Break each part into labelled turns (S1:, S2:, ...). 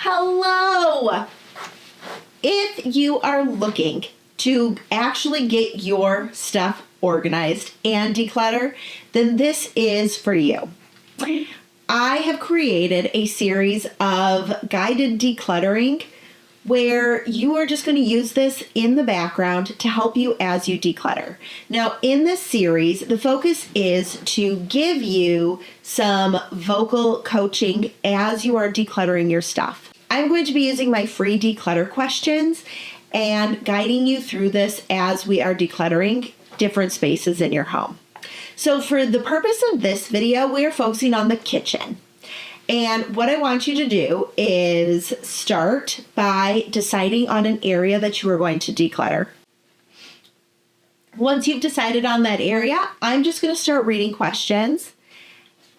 S1: Hello! If you are looking to actually get your stuff organized and declutter, then this is for you. I have created a series of guided decluttering where you are just going to use this in the background to help you as you declutter. Now, in this series, the focus is to give you some vocal coaching as you are decluttering your stuff. I'm going to be using my free declutter questions and guiding you through this as we are decluttering different spaces in your home. So for the purpose of this video, we are focusing on the kitchen. And what I want you to do is start by deciding on an area that you are going to declutter. Once you've decided on that area, I'm just going to start reading questions,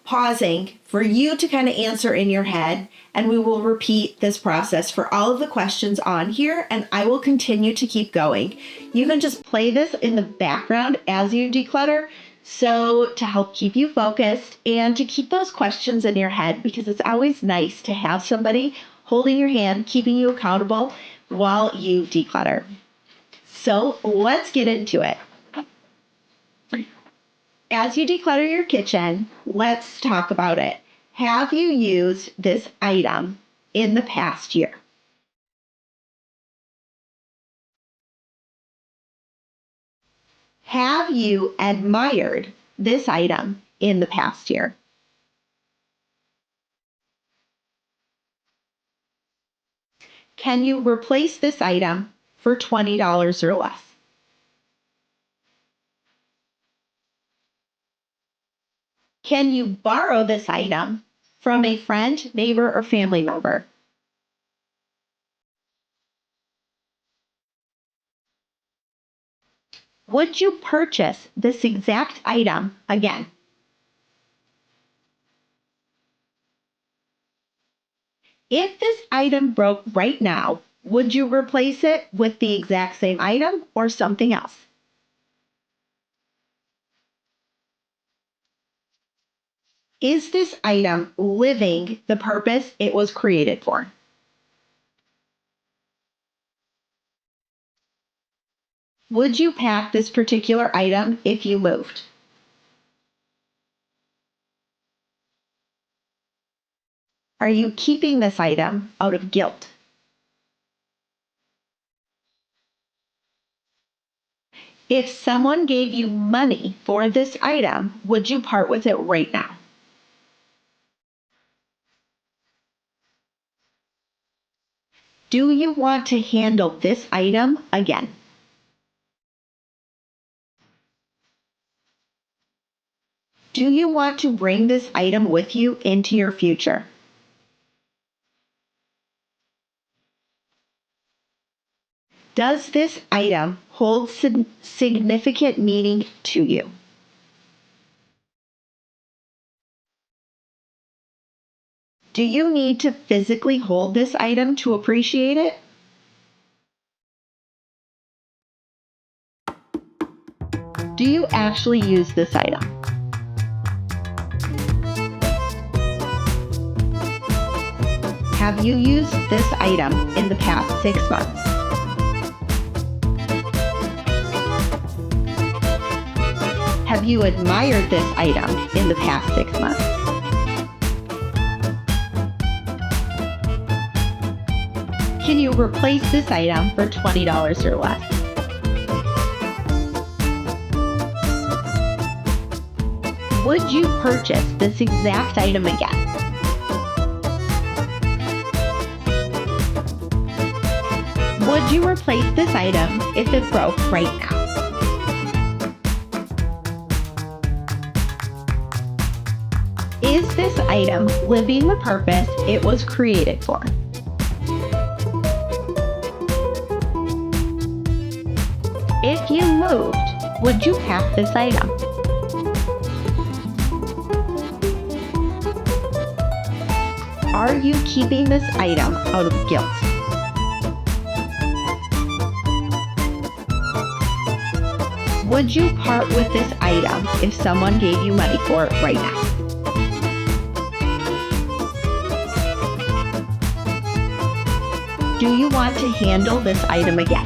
S1: pausing for you to kind of answer in your head, and we will repeat this process for all of the questions on here, and I will continue to keep going. You can just play this in the background as you declutter, so to help keep you focused and to keep those questions in your head, because it's always nice to have somebody holding your hand, keeping you accountable while you declutter. So let's get into it. As you declutter your kitchen, let's talk about it. Have you used this item in the past year? Have you admired this item in the past year? Can you replace this item for $20 or less? Can you borrow this item from a friend, neighbor, or family member? Would you purchase this exact item again? If this item broke right now, would you replace it with the exact same item or something else? Is this item living the purpose it was created for? Would you pack this particular item if you moved? Are you keeping this item out of guilt? If someone gave you money for this item, would you part with it right now? Do you want to handle this item again? Do you want to bring this item with you into your future? Does this item hold significant meaning to you? Do you need to physically hold this item to appreciate it? Do you actually use this item? Have you used this item in the past 6 months? Have you admired this item in the past 6 months? Can you replace this item for $20 or less? Would you purchase this exact item again? Would you replace this item if it broke right now? Is this item living the purpose it was created for? If you moved, would you pack this item? Are you keeping this item out of guilt? Would you part with this item if someone gave you money for it right now? Do you want to handle this item again?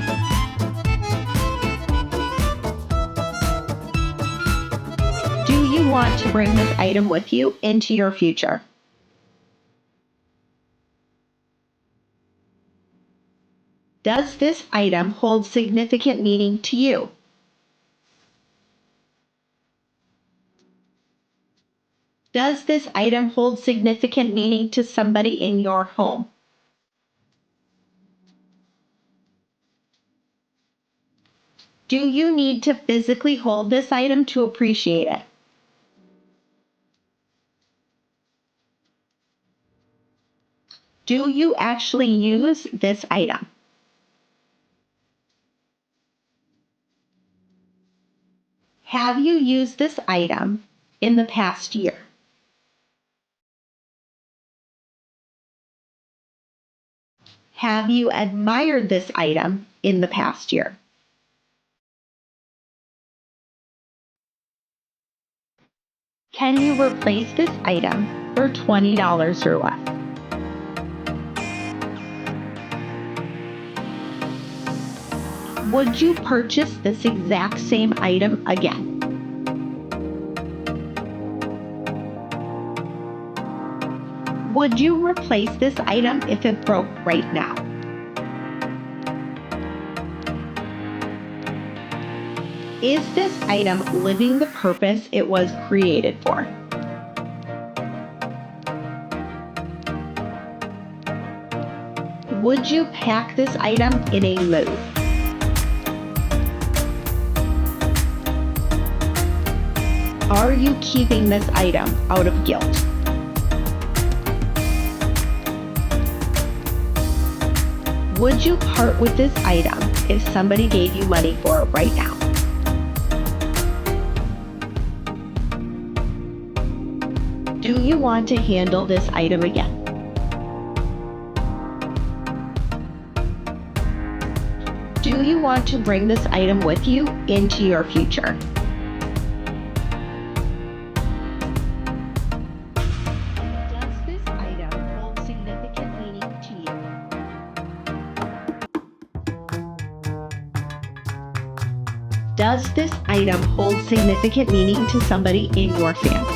S1: Do you want to bring this item with you into your future? Does this item hold significant meaning to you? Does this item hold significant meaning to somebody in your home? Do you need to physically hold this item to appreciate it? Do you actually use this item? Have you used this item in the past year? Have you admired this item in the past year? Can you replace this item for $20 or less? Would you purchase this exact same item again? Would you replace this item if it broke right now? Is this item living the purpose it was created for? Would you pack this item in a move? Are you keeping this item out of guilt? Would you part with this item if somebody gave you money for it right now? Do you want to handle this item again? Do you want to bring this item with you into your future? Does this item hold significant meaning to you? Does this item hold significant meaning to somebody in your family?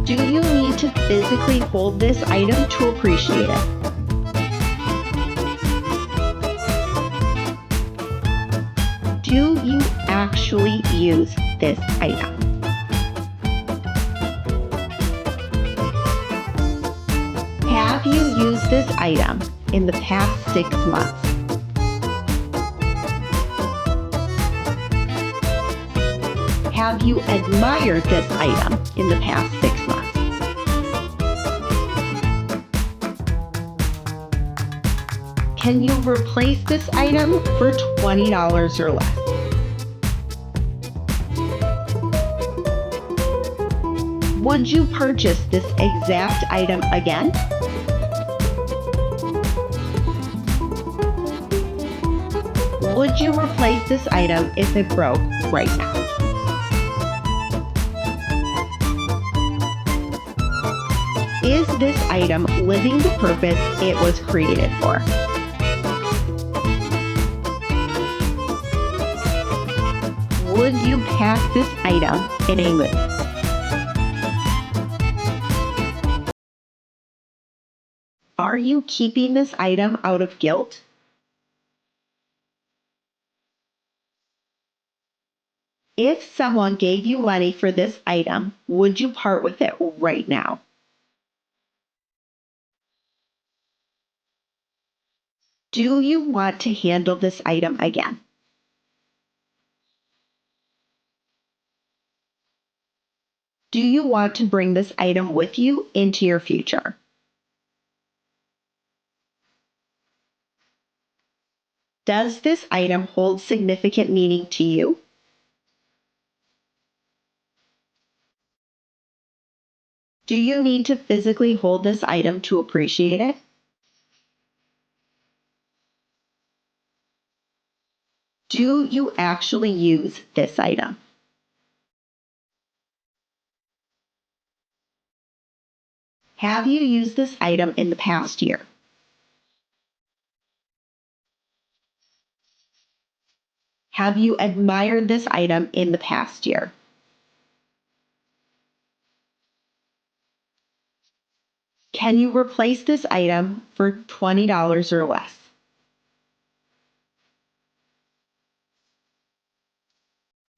S1: Do you need to physically hold this item to appreciate it? Do you actually use this item? Have you used this item in the past 6 months? Have you admired this item in the past 6 months? Can you replace this item for $20 or less? Would you purchase this exact item again? Would you replace this item if it broke right now? Is this item living the purpose it was created for? Would you pack this item in a move? Are you keeping this item out of guilt? If someone gave you money for this item, would you part with it right now? Do you want to handle this item again? Do you want to bring this item with you into your future? Does this item hold significant meaning to you? Do you need to physically hold this item to appreciate it? Do you actually use this item? Have you used this item in the past year? Have you admired this item in the past year? Can you replace this item for $20 or less?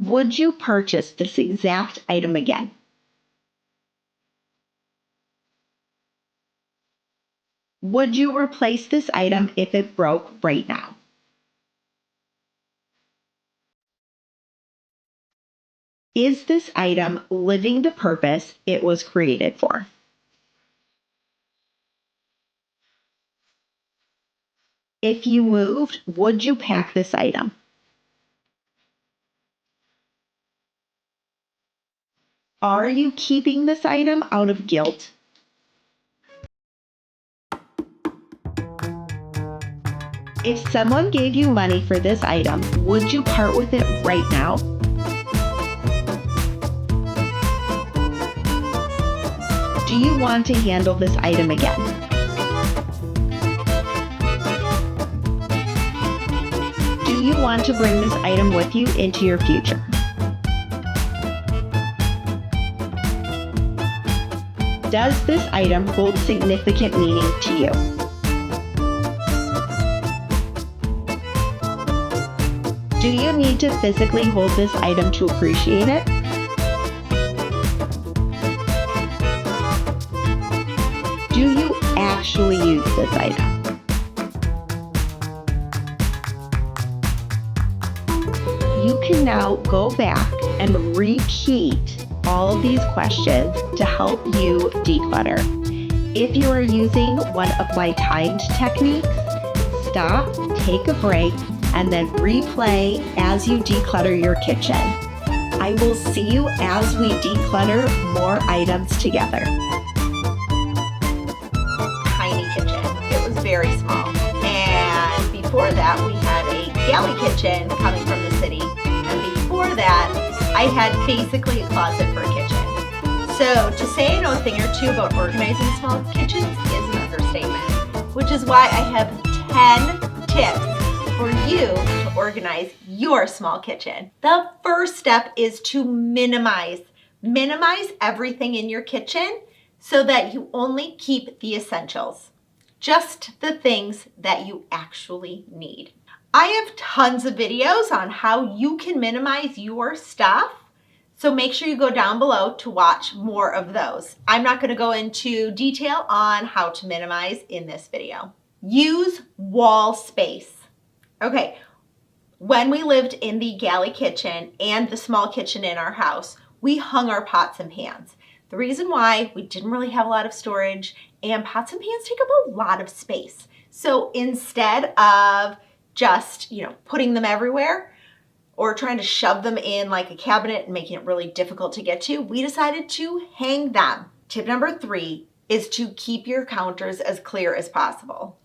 S1: Would you purchase this exact item again? Would you replace this item if it broke right now? Is this item living the purpose it was created for? If you moved, would you pack this item? Are you keeping this item out of guilt? If someone gave you money for this item, would you part with it right now? Do you want to handle this item again? Do you want to bring this item with you into your future? Does this item hold significant meaning to you? Do you need to physically hold this item to appreciate it? Do you actually use this item? You can now go back and repeat all of these questions to help you declutter. If you are using one of my timed techniques, stop, take a break, and then replay as you declutter your kitchen. I will see you as we declutter more items together. Tiny kitchen. It was very small. And before that, we had a galley kitchen coming from the city. And before that, I had basically a closet for a kitchen. So to say I know a thing or two about organizing small kitchens is an understatement, which is why I have 10 tips for you to organize your small kitchen. The first step is to minimize. Minimize everything in your kitchen so that you only keep the essentials, just the things that you actually need. I have tons of videos on how you can minimize your stuff, so make sure you go down below to watch more of those. I'm not going to go into detail on how to minimize in this video. Use wall space. Okay, when we lived in the galley kitchen and the small kitchen in our house, we hung our pots and pans. The reason why, we didn't really have a lot of storage, and pots and pans take up a lot of space. So instead of just, putting them everywhere or trying to shove them in like a cabinet and making it really difficult to get to, we decided to hang them. Tip number 3 is to keep your counters as clear as possible.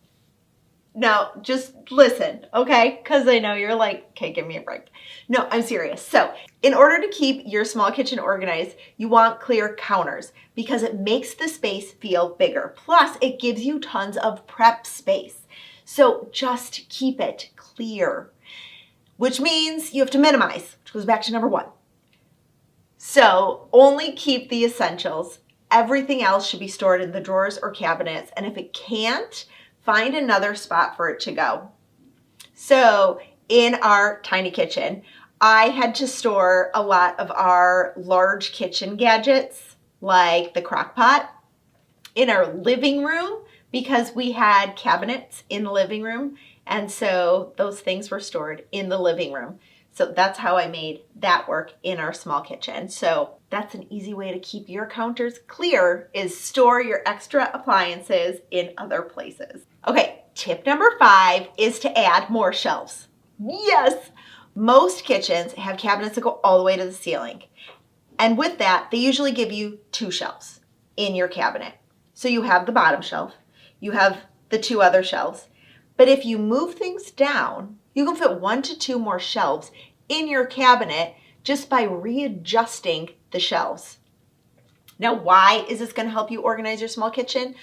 S1: No, just listen, okay? Because I know you're like, okay, give me a break. No, I'm serious. So in order to keep your small kitchen organized, you want clear counters because it makes the space feel bigger. Plus, it gives you tons of prep space. So just keep it clear, which means you have to minimize, which goes back to number 1. So only keep the essentials. Everything else should be stored in the drawers or cabinets. And if it can't, find another spot for it to go. So in our tiny kitchen, I had to store a lot of our large kitchen gadgets, like the crock pot, in our living room because we had cabinets in the living room. And so those things were stored in the living room. So that's how I made that work in our small kitchen. So that's an easy way to keep your counters clear, is store your extra appliances in other places. Okay, tip number 5 is to add more shelves. Yes, most kitchens have cabinets that go all the way to the ceiling. And with that, they usually give you 2 shelves in your cabinet. So you have the bottom shelf, you have the 2 other shelves. But if you move things down, you can fit 1 to 2 more shelves in your cabinet just by readjusting the shelves.
S2: Now, why is this going to help you organize your small kitchen?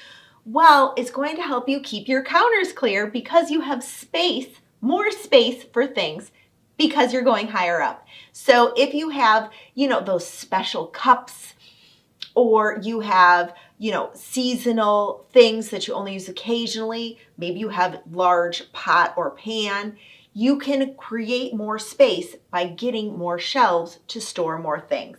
S2: Well, it's going to help you keep your counters clear because you have space, more space for things because you're going higher up. So if you have, those special cups, or you have, seasonal things that you only use occasionally, maybe you have large pot or pan, you can create more space by getting more shelves to store more things.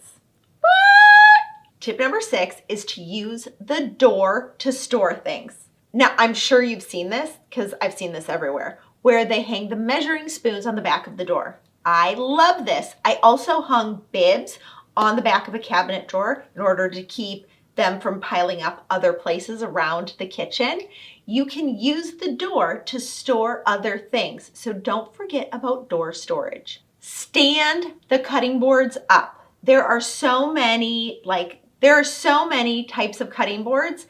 S2: Tip number 6 is to use the door to store things. Now, I'm sure you've seen this because I've seen this everywhere, where they hang the measuring spoons on the back of the door. I love this. I also hung bibs on the back of a cabinet drawer in order to keep them from piling up other places around the kitchen. You can use the door to store other things, so don't forget about door storage. Stand the cutting boards up. There are so many types of cutting boards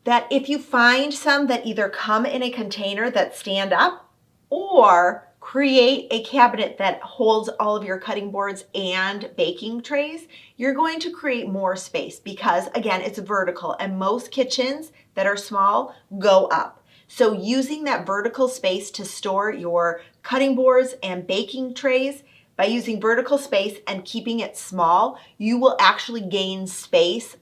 S2: that if you find some that either come in a container that stand up or create a cabinet that holds all of your cutting boards and baking trays, you're going to create more space because, again, it's vertical and most kitchens that are small go up. So using that vertical space to store your cutting boards and baking trays, by using vertical space and keeping it small, you will actually gain space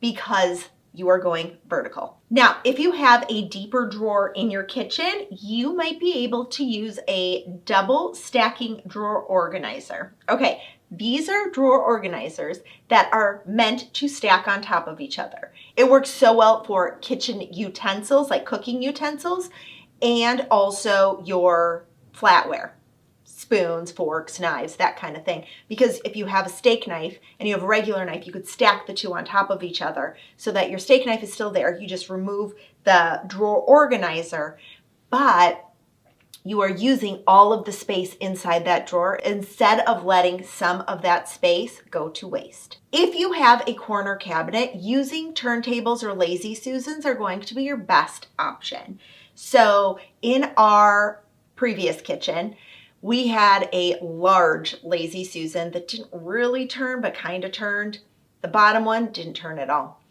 S2: because you are going vertical. Now, if you have a deeper drawer in your kitchen, you might be able to use a double stacking drawer organizer. Okay, these are drawer organizers that are meant to stack on top of each other. It works so well for kitchen utensils, like cooking utensils, and also your flatware. Spoons, forks, knives, that kind of thing. Because if you have a steak knife and you have a regular knife, you could stack the two on top of each other so that your steak knife is still there. You just remove the drawer organizer, but you are using all of the space inside that drawer instead of letting some of that space go to waste. If you have a corner cabinet, using turntables or Lazy Susans are going to be your best option. So in our previous kitchen, we had a large Lazy Susan that didn't really turn, but kind of turned. The bottom one didn't turn at all.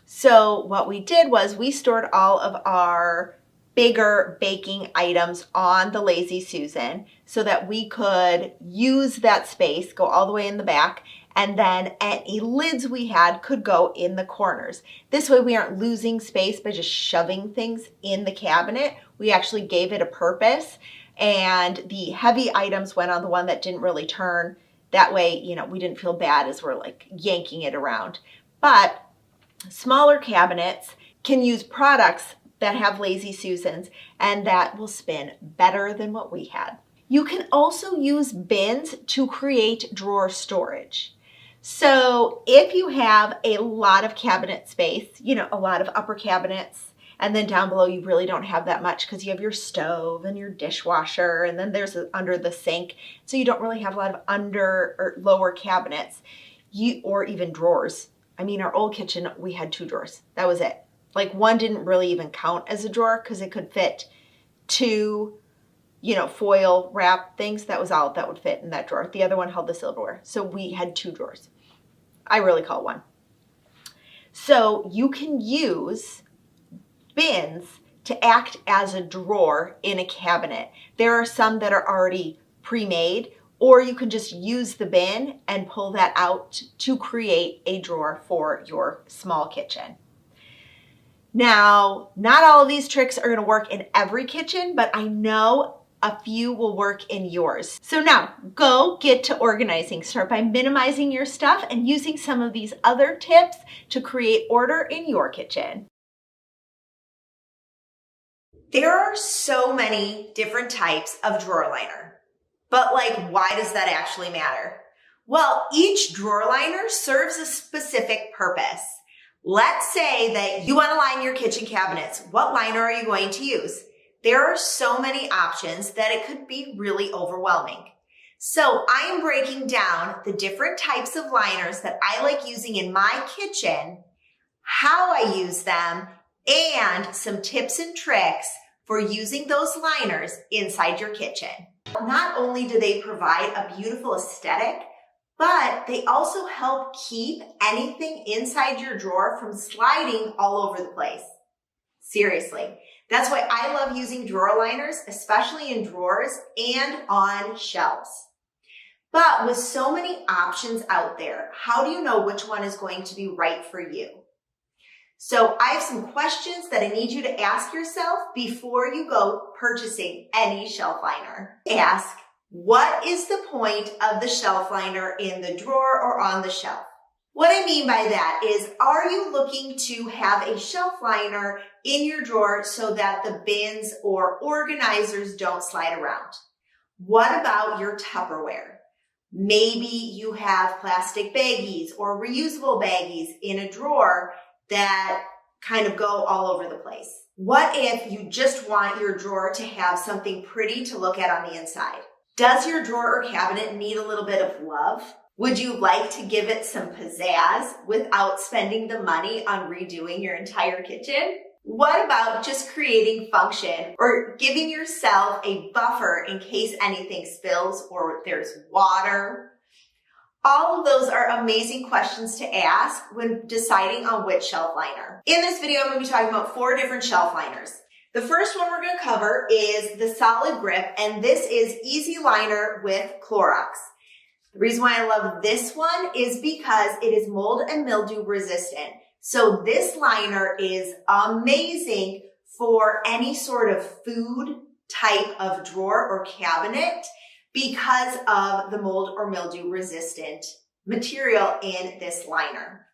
S2: So what we did was we stored all of our bigger baking items on the Lazy Susan so that we could use that space, go all the way in the back, and then any lids we had could go in the corners. This way we aren't losing space by just shoving things in the cabinet. We actually gave it a purpose. And the heavy items went on the one that didn't really turn. That way, we didn't feel bad as we're like yanking it around. But smaller cabinets can use products that have Lazy Susans and that will spin better than what we had. You can also use bins to create drawer storage. So if you have a lot of cabinet space, a lot of upper cabinets, and then down below, you really don't have that much because you have your stove and your dishwasher, and then there's under the sink. So you don't really have a lot of under or lower cabinets, or even drawers. I mean, our old kitchen, we had 2 drawers. That was it. Like one didn't really even count as a drawer because it could fit 2, foil wrap things. That was all that would fit in that drawer. The other one held the silverware. So we had 2 drawers. I really call it one. So you can use bins to act as a drawer in a cabinet. There are some that are already pre-made, or you can just use the bin and pull that out to create a drawer for your small kitchen. Now, not all of these tricks are going to work in every kitchen, but I know a few will work in yours. So now go get to organizing. Start by minimizing your stuff and using some of these other tips to create order in your kitchen.
S1: There are so many different types of drawer liner, but why does that actually matter? Well, each drawer liner serves a specific purpose. Let's say that you want to line your kitchen cabinets. What liner are you going to use? There are so many options that it could be really overwhelming. So I am breaking down the different types of liners that I like using in my kitchen, how I use them, and some tips and tricks for using those liners inside your kitchen. Not only do they provide a beautiful aesthetic,
S2: but they also help keep anything inside your drawer from sliding all over the place. Seriously. That's why I love using drawer liners, especially in drawers and on shelves. But with so many options out there, how do you know which one is going to be right for you? So I have some questions that I need you to ask yourself before you go purchasing any shelf liner. Ask, what is the point of the shelf liner in the drawer or on the shelf? What I mean by that is, are you looking to have a shelf liner in your drawer so that the bins or organizers don't slide around? What about your Tupperware? Maybe you have plastic baggies or reusable baggies in a drawer that kind of go all over the place. What if you just want your drawer to have something pretty to look at on the inside? Does your drawer or cabinet need a little bit of love? Would you like to give it some pizzazz without spending the money on redoing your entire kitchen? What about just creating function or giving yourself a buffer in case anything spills or there's water? All of those are amazing questions to ask when deciding on which shelf liner. In this video, I'm going to be talking about 4 different shelf liners. The first one we're going to cover is the solid grip, and this is Easy Liner with Clorox. The reason why I love this one is because it is mold and mildew resistant. So this liner is amazing for any sort of food type of drawer or cabinet because of the mold or mildew resistant material in this liner.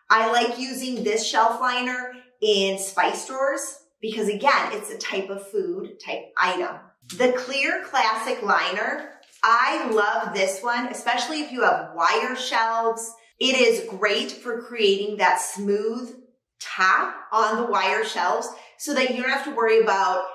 S2: I like using this shelf liner in spice drawers because, again, it's a type of food type item. The clear classic liner, I love this one, especially if you have wire shelves. It is great for creating that smooth top on the wire shelves so that you don't have to worry about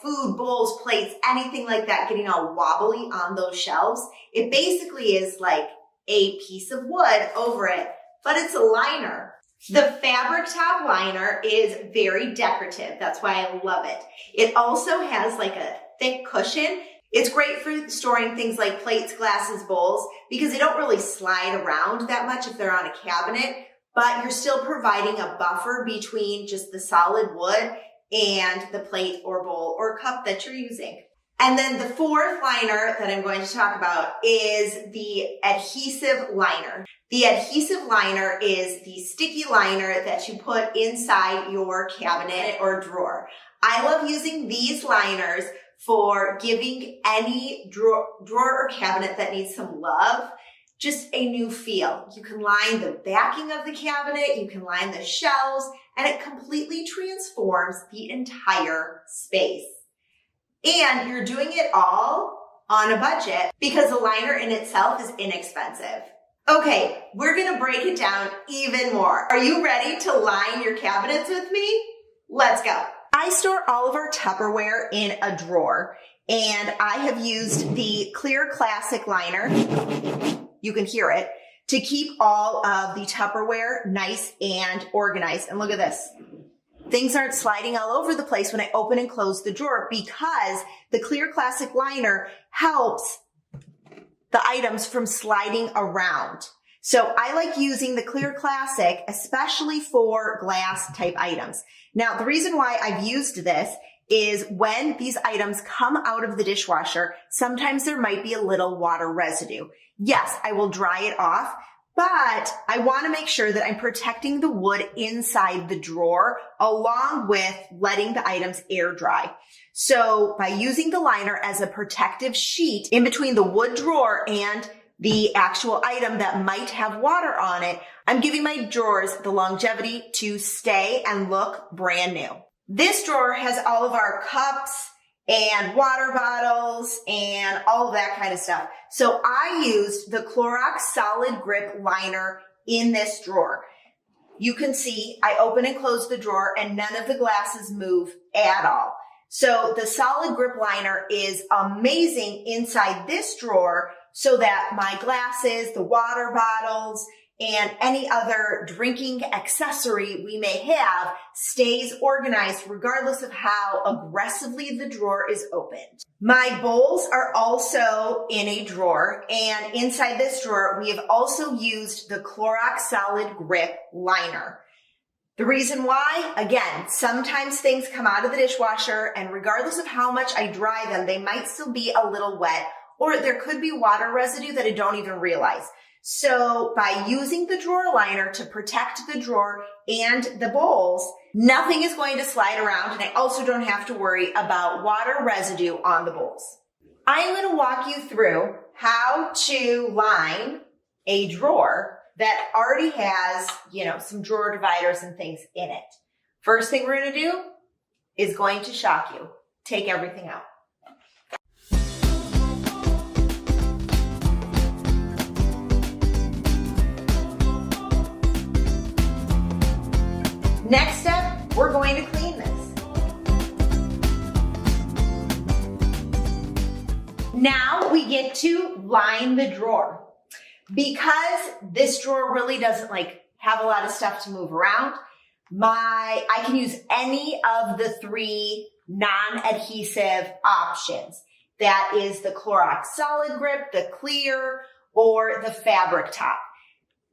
S2: food, bowls, plates, anything like that getting all wobbly on those shelves. It basically is like a piece of wood over it, but it's a liner. The fabric top liner is very decorative. That's why I love it. It also has like a thick cushion. It's great for storing things like plates, glasses, bowls, because they don't really slide around that much if they're on a cabinet, but you're still providing a buffer between just the solid wood and the plate or bowl or cup that you're using. And then the 4th liner that I'm going to talk about is the adhesive liner. The adhesive liner is the sticky liner that you put inside your cabinet or drawer. I love using these liners for giving any drawer or cabinet that needs some love just a new feel. You can line the backing of the cabinet, you can line the shelves, and it completely transforms the entire space. And you're doing it all on a budget because the liner in itself is inexpensive. Okay, we're gonna break it down even more. Are you ready to line your cabinets with me? Let's go. I store all of our Tupperware in a drawer, and I have used the Clear Classic liner, you can hear it, to keep all of the Tupperware nice and organized. And look at this. Things aren't sliding all over the place when I open and close the drawer because the Clear Classic liner helps the items from sliding around. So I like using the Clear Classic, especially for glass type items. Now, the reason why I've used this is when these items come out of the dishwasher, sometimes there might be a little water residue. Yes, I will dry it off, but I want to make sure that I'm protecting the wood inside the drawer along with letting the items air dry. So by using the liner as a protective sheet in between the wood drawer and the actual item that might have water on it, I'm giving my drawers the longevity to stay and look brand new. This drawer has all of our cups and water bottles and all of that kind of stuff. So I used the Clorox Solid Grip Liner in this drawer. You can see I open and close the drawer and none of the glasses move at all. So the Solid Grip Liner is amazing inside this drawer so that my glasses, the water bottles, and any other drinking accessory we may have stays organized regardless of how aggressively the drawer is opened. My bowls are also in a drawer, and inside this drawer, we have also used the Clorox Solid Grip Liner. The reason why, again, sometimes things come out of the dishwasher, and regardless of how much I dry them, they might still be a little wet, or there could be water residue that I don't even realize. So by using the drawer liner to protect the drawer and the bowls, nothing is going to slide around, and I also don't have to worry about water residue on the bowls. I'm going to walk you through how to line a drawer that already has, some drawer dividers and things in it. First thing we're going to do is going to shock you. Take everything out. Next step, we're going to clean this. Now we get to line the drawer. Because this drawer really doesn't have a lot of stuff to move around, I can use any of the 3 non-adhesive options. That is the Clorox Solid Grip, the clear, or the fabric top.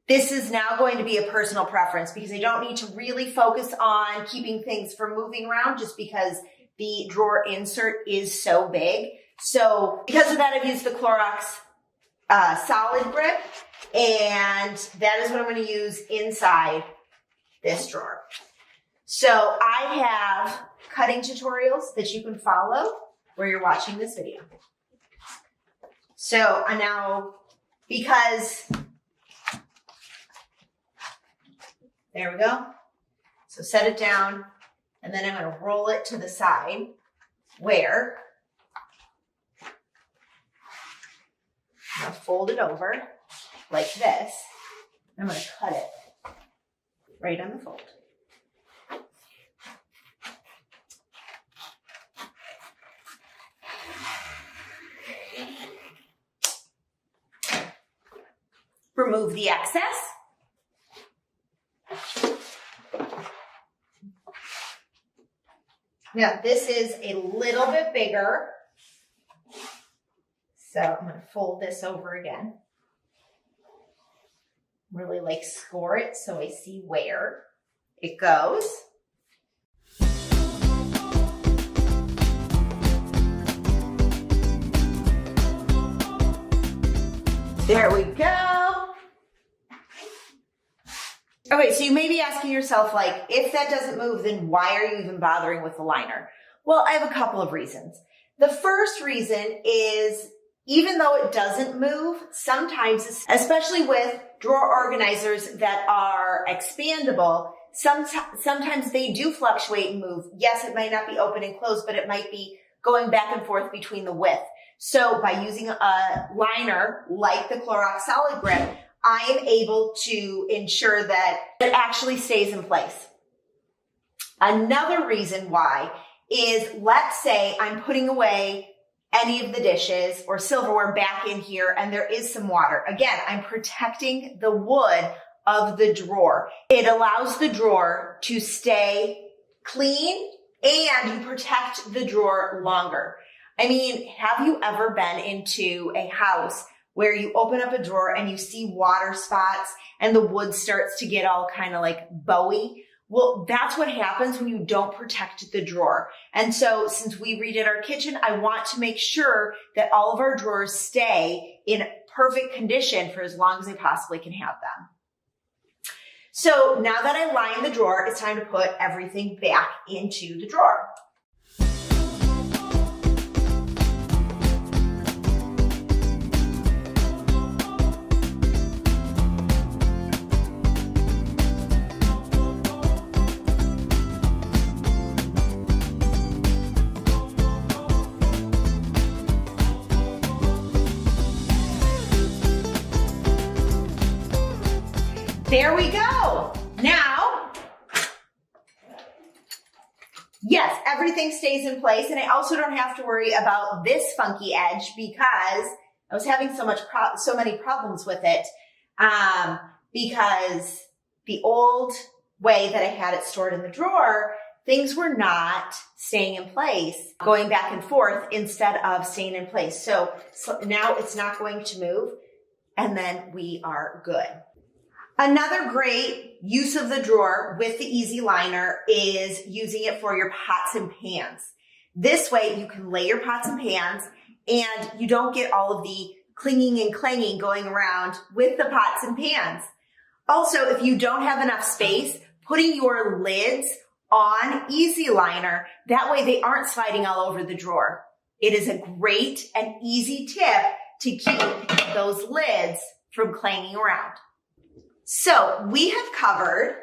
S2: This is now going to be a personal preference because I don't need to really focus on keeping things from moving around just because the drawer insert is so big. So because of that, I've used the Clorox Solid Grip, and that is what I'm going to use inside this drawer. So I have cutting tutorials that you can follow where you're watching this video. So I now, because, there we go. So set it down, and then I'm going to roll it to the side where I'm going to fold it over like this. I'm going to cut it right on the fold. Remove the excess. Now this is a little bit bigger. So I'm going to fold this over again. Really score it so I see where it goes. There we go. Okay, so you may be asking yourself, if that doesn't move, then why are you even bothering with the liner? Well, I have a couple of reasons. The first reason is, even though it doesn't move, sometimes, especially with drawer organizers that are expandable, sometimes they do fluctuate and move. Yes, it might not be open and closed, but it might be going back and forth between the width. So by using a liner like the Clorox Solid Grip, I am able to ensure that it actually stays in place. Another reason why is, let's say I'm putting away any of the dishes or silverware back in here and there is some water. Again, I'm protecting the wood of the drawer. It allows the drawer to stay clean and you protect the drawer longer. I mean, have you ever been into a house where you open up a drawer and you see water spots and the wood starts to get all kind of bowy? Well, that's what happens when you don't protect the drawer. And so since we redid our kitchen, I want to make sure that all of our drawers stay in perfect condition for as long as I possibly can have them. So now that I lined the drawer, it's time to put everything back into the drawer. There we go. Now, yes, everything stays in place, and I also don't have to worry about this funky edge because I was having so many problems with it. because the old way that I had it stored in the drawer, things were not staying in place, going back and forth instead of staying in place. So now it's not going to move, and then we are good. Another great use of the drawer with the Easy Liner is using it for your pots and pans. This way you can lay your pots and pans and you don't get all of the clinging and clanging going around with the pots and pans. Also, if you don't have enough space, putting your lids on Easy Liner, that way they aren't sliding all over the drawer. It is a great and easy tip to keep those lids from clanging around. So we have covered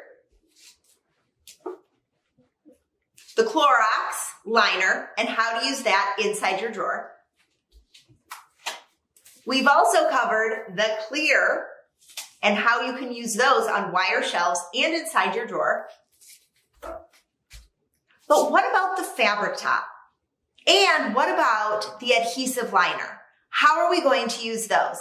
S2: the Clorox liner and how to use that inside your drawer. We've also covered the clear and how you can use those on wire shelves and inside your drawer. But what about the fabric top? And what about the adhesive liner? How are we going to use those?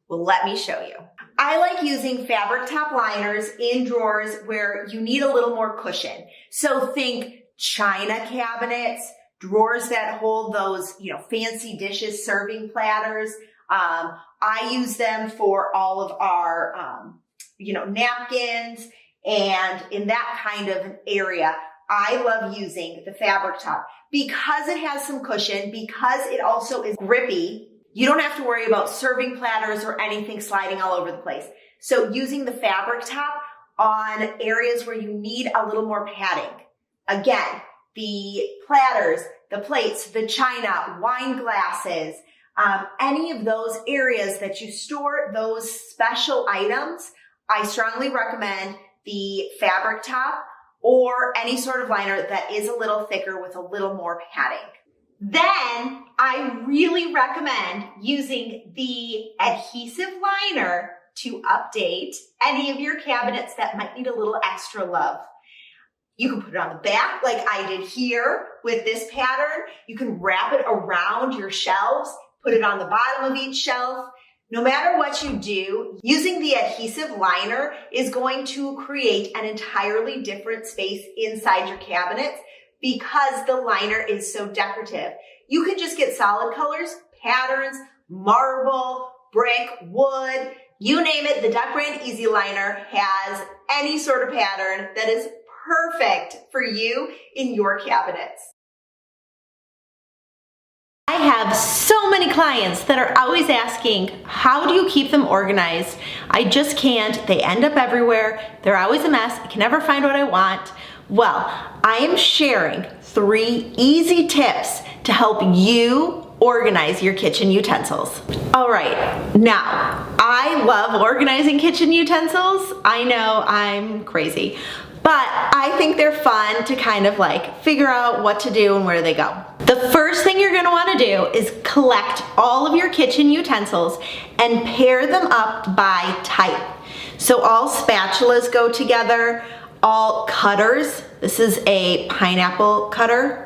S2: Well, let me show you. I like using fabric top liners in drawers where you need a little more cushion. So think china cabinets, drawers that hold those, fancy dishes, serving platters. I use them for all of our, napkins, and in that kind of an area, I love using the fabric top because it has some cushion, because it also is grippy. You don't have to worry about serving platters or anything sliding all over the place. So using the fabric top on areas where you need a little more padding. Again, the platters, the plates, the china, wine glasses, any of those areas that you store those special items, I strongly recommend the fabric top or any sort of liner that is a little thicker with a little more padding. Then I really recommend using the adhesive liner to update any of your cabinets that might need a little extra love. You can put it on the back like I did here with this pattern. You can wrap it around your shelves, put it on the bottom of each shelf. No matter what you do, using the adhesive liner is going to create an entirely different space inside your cabinets because the liner is so decorative. You can just get solid colors, patterns, marble, brick, wood, you name it. The Duck Brand Easy Liner has any sort of pattern that is perfect for you in your cabinets. I have so many clients that are always asking, how do you keep them organized? I just can't. They end up everywhere. They're always a mess. I can never find what I want. Well, I am sharing 3 easy tips to help you organize your kitchen utensils. All right, now, I love organizing kitchen utensils. I know I'm crazy, but I think they're fun to kind of figure out what to do and where they go. The first thing you're gonna wanna do is collect all of your kitchen utensils and pair them up by type. So all spatulas go together, all cutters. This is a pineapple cutter.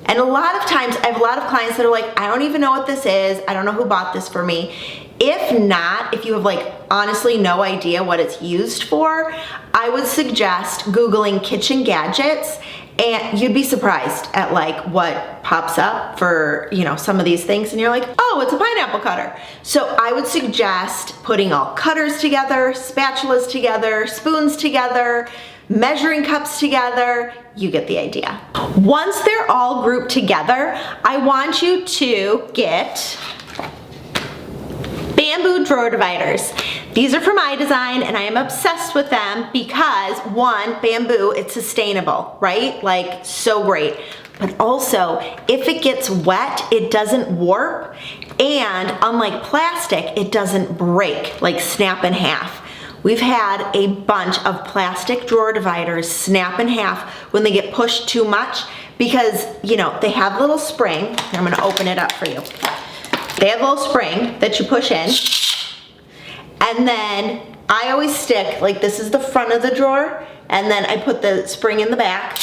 S2: And a lot of times, I have a lot of clients that are like, I don't even know what this is. I don't know who bought this for me. If not, if you have honestly no idea what it's used for, I would suggest Googling kitchen gadgets, and you'd be surprised at what pops up for, some of these things, and you're like, oh, it's a pineapple cutter. So I would suggest putting all cutters together, spatulas together, spoons together, measuring cups together. You get the idea. Once they're all grouped together, I want you to get bamboo drawer dividers. These are from iDesign and I am obsessed with them because 1, bamboo, it's sustainable, right? So great. But also, if it gets wet, it doesn't warp, and unlike plastic, it doesn't break, snap in half. We've had a bunch of plastic drawer dividers snap in half when they get pushed too much because, they have a little spring. I'm gonna open it up for you. They have a little spring that you push in, and then I always stick, this is the front of the drawer, and then I put the spring in the back,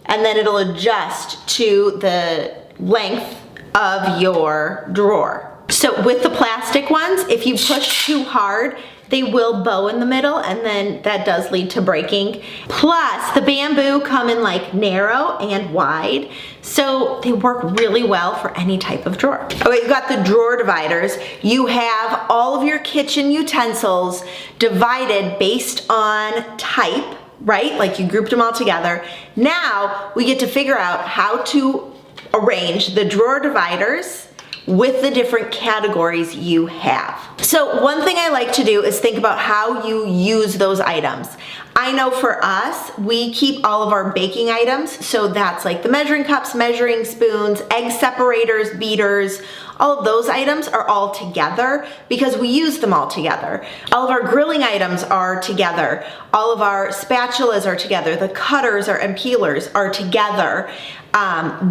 S2: and then it'll adjust to the length of your drawer. So with the plastic ones, if you push too hard, they will bow in the middle, and then that does lead to breaking. Plus, the bamboo come in like narrow and wide, so they work really well for any type of drawer. Okay, you've got the drawer dividers. You have all of your kitchen utensils divided based on type, right? Like you grouped them all together. Now we get to figure out how to arrange the drawer dividers with the different categories you have. So one thing I like to do is think about how you use those items. I know for us, we keep all of our baking items, so that's like the measuring cups, measuring spoons, egg separators, beaters, all of those items are all together because we use them all together. All of our grilling items are together. All of our spatulas are together. The cutters and peelers are together.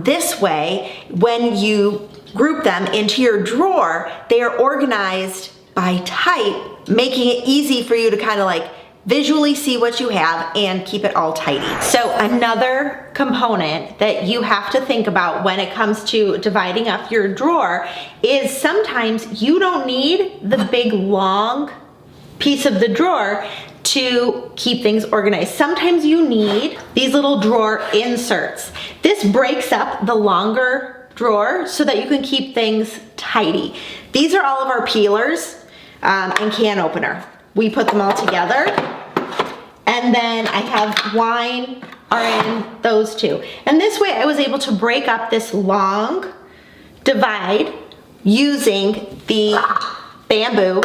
S2: This way, when you group them into your drawer, they are organized by type, making it easy for you to kind of like visually see what you have and keep it all tidy. So another component that you have to think about when it comes to dividing up your drawer is sometimes you don't need the big long piece of the drawer to keep things organized. Sometimes you need these little drawer inserts. This breaks up the longer drawer so that you can keep things tidy. These are all of our peelers and can opener. We put them all together, and then I have wine are in those two. And this way I was able to break up this long divide using the bamboo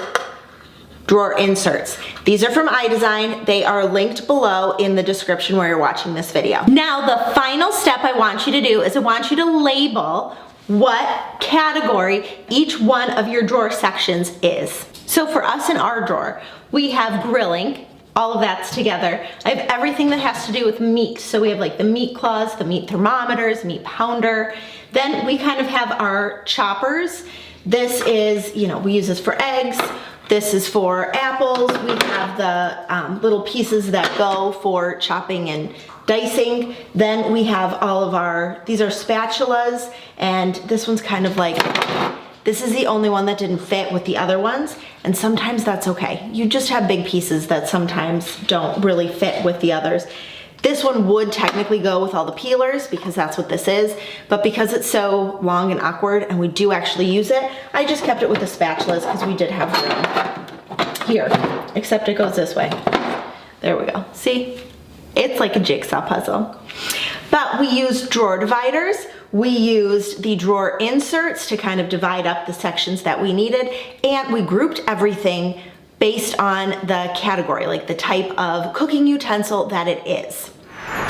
S2: drawer inserts. These are from iDesign. They are linked below in the description where you're watching this video. Now, the final step I want you to do is I want you to label what category each one of your drawer sections is. So for us in our drawer, we have grilling, all of that's together. I have everything that has to do with meat. So we have like the meat claws, the meat thermometers, meat pounder. Then we kind of have our choppers. This is, we use this for eggs. This is for apples. We have the little pieces that go for chopping and dicing. Then we have all of these are spatulas, and this one's kind of like, this is the only one that didn't fit with the other ones, and sometimes that's okay. You just have big pieces that sometimes don't really fit with the others. This one would technically go with all the peelers because that's what this is, but because it's so long and awkward and we do actually use it, I just kept it with the spatulas because we did have room here, except it goes this way. There we go. See? It's like a jigsaw puzzle. But we used drawer dividers. We used the drawer inserts to kind of divide up the sections that we needed, and we grouped everything based on the category, like the type of cooking utensil that it is.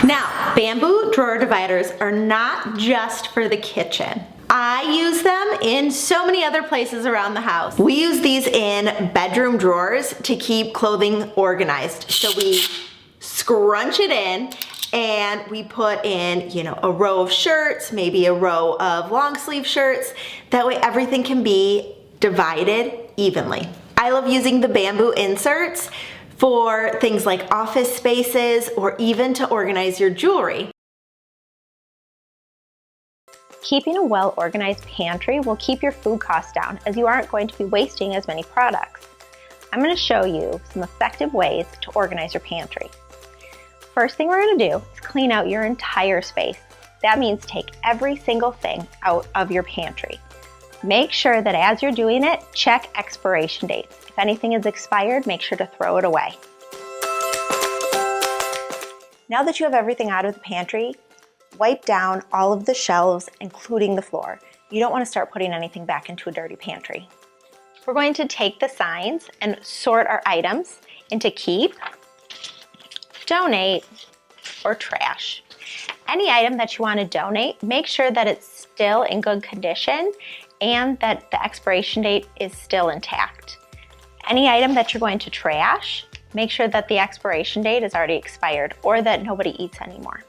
S2: Now, bamboo drawer dividers are not just for the kitchen. I use them in so many other places around the house. We use these in bedroom drawers to keep clothing organized. So we scrunch it in and we put in, a row of shirts, maybe a row of long sleeve shirts. That way everything can be divided evenly. I love using the bamboo inserts for things like office spaces or even to organize your jewelry.
S3: Keeping a well-organized pantry will keep your food costs down as you aren't going to be wasting as many products. I'm going to show you some effective ways to organize your pantry. First thing we're going to do is clean out your entire space. That means take every single thing out of your pantry. Make sure that as you're doing it, check expiration dates. If anything is expired, make sure to throw it away. Now that you have everything out of the pantry, wipe down all of the shelves, including the floor. You don't want to start putting anything back into a dirty pantry. We're going to take the signs and sort our items into keep, donate, or trash. Any item that you want to donate, make sure that it's still in good condition and that the expiration date is still intact. Any item that you're going to trash, make sure that the expiration date is already expired or that nobody eats anymore.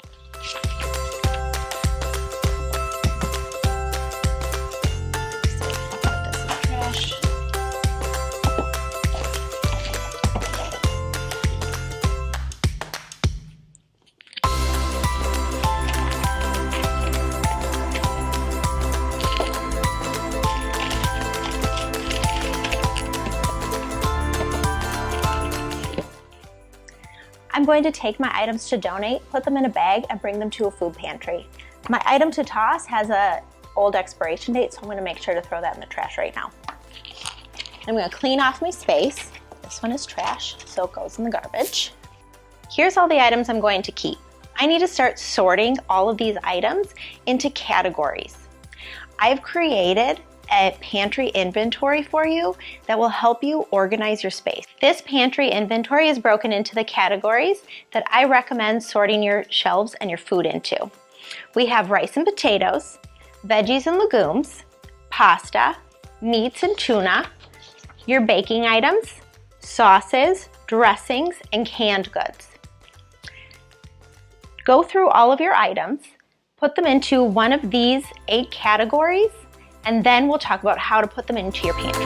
S3: I'm going to take my items to donate, put them in a bag, and bring them to a food pantry. My item to toss has an old expiration date, so I'm going to make sure to throw that in the trash right now. I'm going to clean off my space. This one is trash, so it goes in the garbage. Here's all the items I'm going to keep. I need to start sorting all of these items into categories. I've created a pantry inventory for you that will help you organize your space. This pantry inventory is broken into the categories that I recommend sorting your shelves and your food into. We have rice and potatoes, veggies and legumes, pasta, meats and tuna, your baking items, sauces, dressings, and canned goods. Go through all of your items, put them into one of these 8 categories, and then we'll talk about how to put them into your pantry.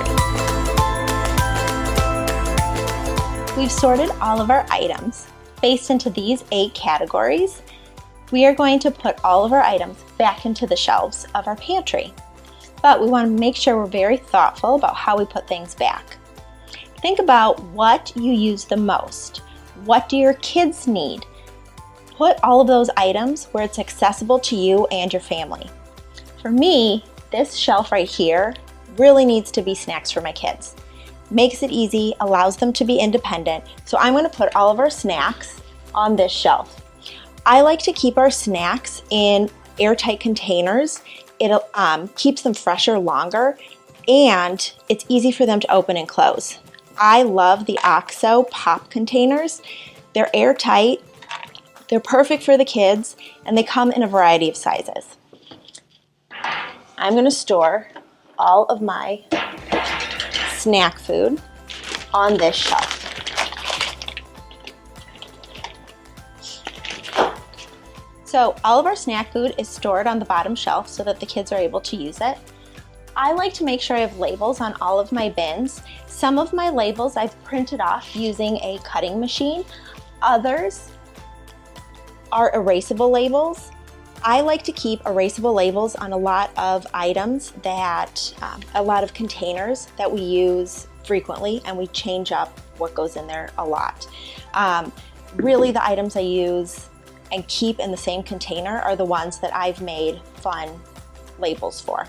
S3: We've sorted all of our items based into these 8 categories. We are going to put all of our items back into the shelves of our pantry. But we want to make sure we're very thoughtful about how we put things back. Think about what you use the most. What do your kids need? Put all of those items where it's accessible to you and your family. For me, this shelf right here really needs to be snacks for my kids. Makes it easy, allows them to be independent, so I'm going to put all of our snacks on this shelf. I like to keep our snacks in airtight containers. It keeps them fresher longer, and it's easy for them to open and close. I love the OXO pop containers. They're airtight, they're perfect for the kids, and they come in a variety of sizes. I'm going to store all of my snack food on this shelf. So all of our snack food is stored on the bottom shelf so that the kids are able to use it. I like to make sure I have labels on all of my bins. Some of my labels I've printed off using a cutting machine. Others are erasable labels. I like to keep erasable labels on a lot of items that, a lot of containers that we use frequently, and we change up what goes in there a lot. Really the items I use and keep in the same container are the ones that I've made fun labels for.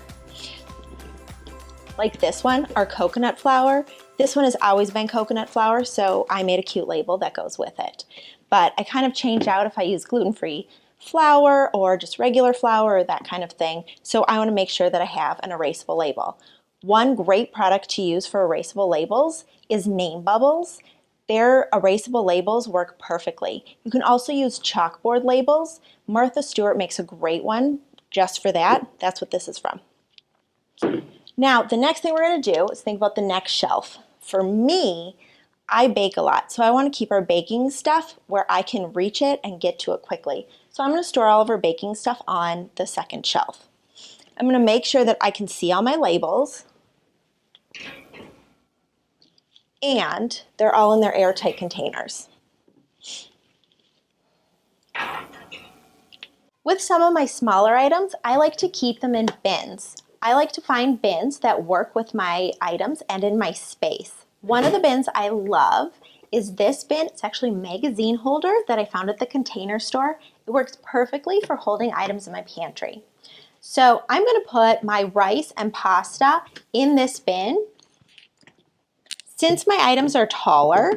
S3: Like this one, our coconut flour. This one has always been coconut flour, so I made a cute label that goes with it. But I kind of change out if I use gluten-free flour or just regular flour or that kind of thing. So I want to make sure that I have an erasable label. One great product to use for erasable labels is name bubbles. Their erasable labels work perfectly. You can also use chalkboard labels. Martha Stewart makes a great one just for that. That's what this is from. Now, the next thing we're going to do is think about the next shelf. For me, I bake a lot, so I want to keep our baking stuff where I can reach it and get to it quickly. So I'm going to store all of our baking stuff on the second shelf. I'm going to make sure that I can see all my labels, and they're all in their airtight containers. With some of my smaller items, I like to keep them in bins. I like to find bins that work with my items and in my space. One of the bins I love is this bin. It's actually a magazine holder that I found at the Container Store. It works perfectly for holding items in my pantry. So I'm going to put my rice and pasta in this bin. Since my items are taller,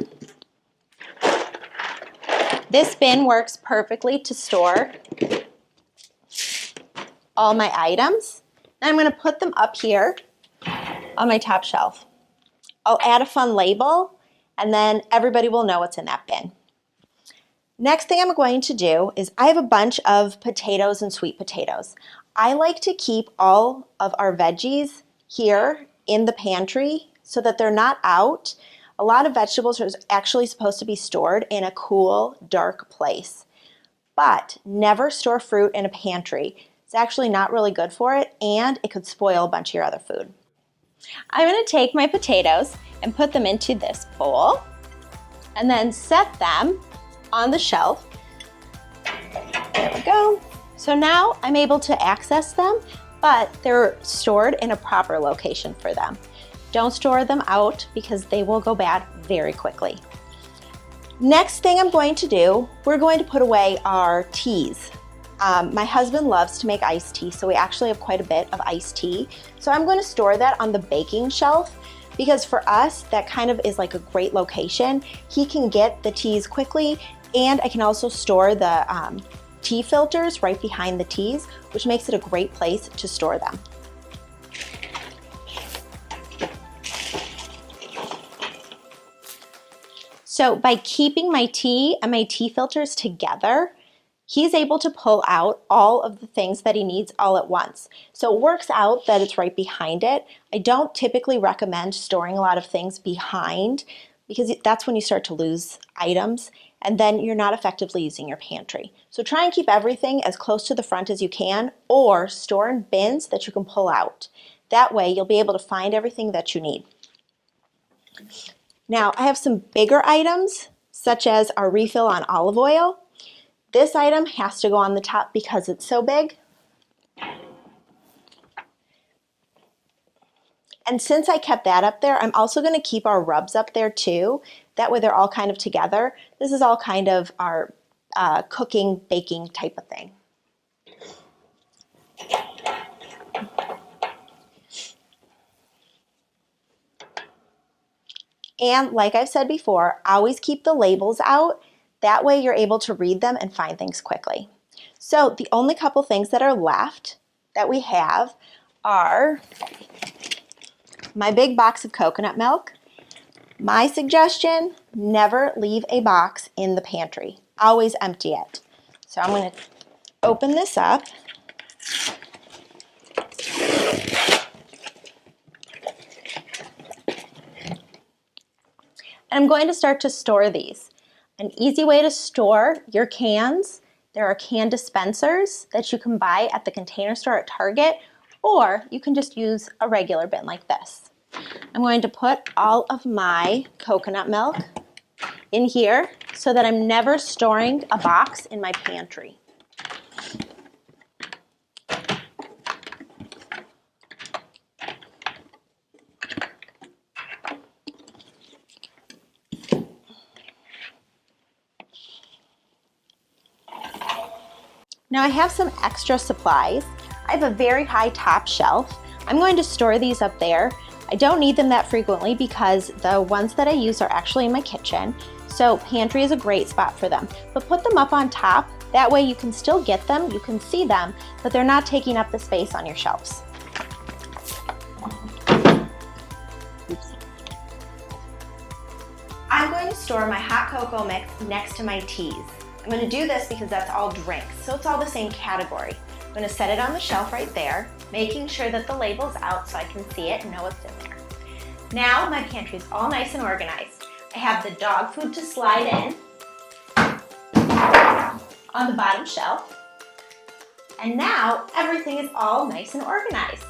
S3: this bin works perfectly to store all my items. And I'm going to put them up here on my top shelf. I'll add a fun label, and then everybody will know what's in that bin. Next thing I'm going to do is I have a bunch of potatoes and sweet potatoes. I like to keep all of our veggies here in the pantry so that they're not out. A lot of vegetables are actually supposed to be stored in a cool, dark place. But never store fruit in a pantry. It's actually not really good for it, and it could spoil a bunch of your other food. I'm going to take my potatoes and put them into this bowl and then set them on the shelf. There we go. So now I'm able to access them, but they're stored in a proper location for them. Don't store them out because they will go bad very quickly. Next thing I'm going to do, we're going to put away our teas. My husband loves to make iced tea, so we actually have quite a bit of iced tea. So I'm going to store that on the baking shelf because for us, that kind of is like a great location. He can get the teas quickly, and I can also store the tea filters right behind the teas, which makes it a great place to store them. So by keeping my tea and my tea filters together, he's able to pull out all of the things that he needs all at once. So it works out that it's right behind it. I don't typically recommend storing a lot of things behind because that's when you start to lose items and then you're not effectively using your pantry. So try and keep everything as close to the front as you can or store in bins that you can pull out. That way you'll be able to find everything that you need. Now I have some bigger items such as our refill on olive oil. This item has to go on the top because it's so big. And since I kept that up there, I'm also going to keep our rubs up there too. That way they're all kind of together. This is all kind of our cooking, baking type of thing. And like I've said before, always keep the labels out. That way you're able to read them and find things quickly. So the only couple things that are left that we have are my big box of coconut milk. My suggestion, never leave a box in the pantry. Always empty it. So I'm going to open this up. And I'm going to start to store these. An easy way to store your cans, there are can dispensers that you can buy at the Container Store at Target, or you can just use a regular bin like this. I'm going to put all of my coconut milk in here so that I'm never storing a box in my pantry. Now I have some extra supplies. I have a very high top shelf. I'm going to store these up there. I don't need them that frequently because the ones that I use are actually in my kitchen. So pantry is a great spot for them. But put them up on top. That way you can still get them, you can see them, but they're not taking up the space on your shelves. Oops. I'm going to store my hot cocoa mix next to my teas. I'm going to do this because that's all drinks, so it's all the same category. I'm going to set it on the shelf right there, making sure that the label's out so I can see it and know what's in there. Now my pantry is all nice and organized. I have the dog food to slide in on the bottom shelf. And now everything is all nice and organized.